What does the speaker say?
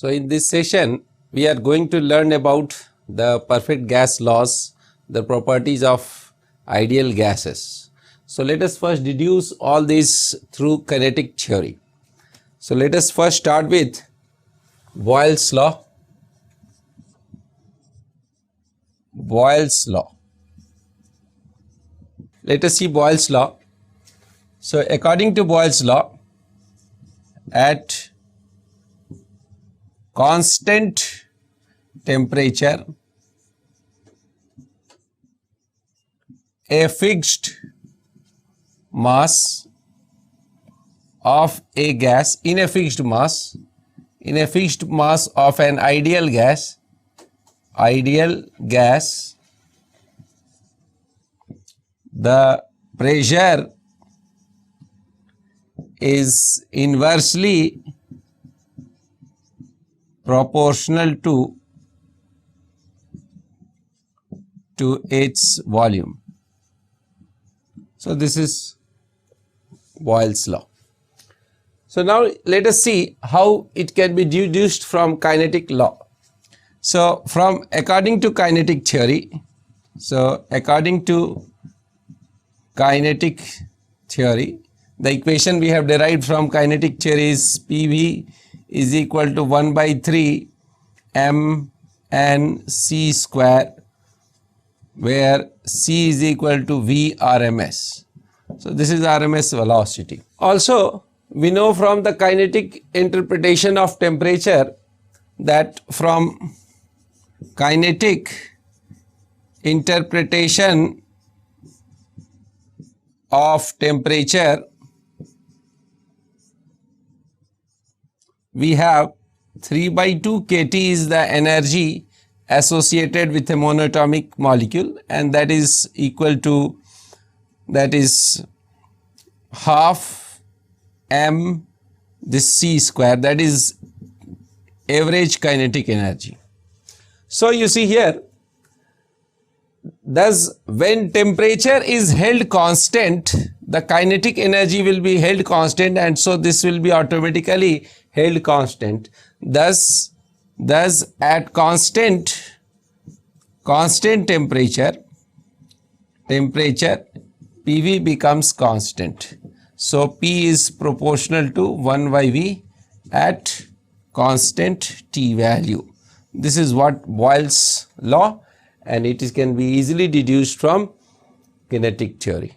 So in this session we are going to learn about the perfect gas laws, the properties of ideal gases. So let us first deduce all these through kinetic theory. So let us first start with Boyle's law. Boyle's law. Let us see Boyle's law. So according to Boyle's law, at constant temperature, a fixed mass of a gas in a fixed mass of an ideal gas, the pressure is inversely proportional to its volume. So this is Boyle's law. So now let us see how it can be deduced from kinetic law. So according to kinetic theory, the equation we have derived from kinetic theory is PV is equal to 1 by 3 mNc square, where C is equal to V RMS. So this is RMS velocity. Also we know from the kinetic interpretation of temperature that from kinetic interpretation of temperature we have 3 by 2 kT is the energy associated with a monatomic molecule, and that is equal to, that is half m this C square, that is average kinetic energy. So you see here, thus when temperature is held constant, the kinetic energy will be held constant, and so this will be automatically held constant. Thus at constant temperature PV becomes constant. So P is proportional to 1 by V at constant T value. This is what Boyle's law, and it can be easily deduced from kinetic theory.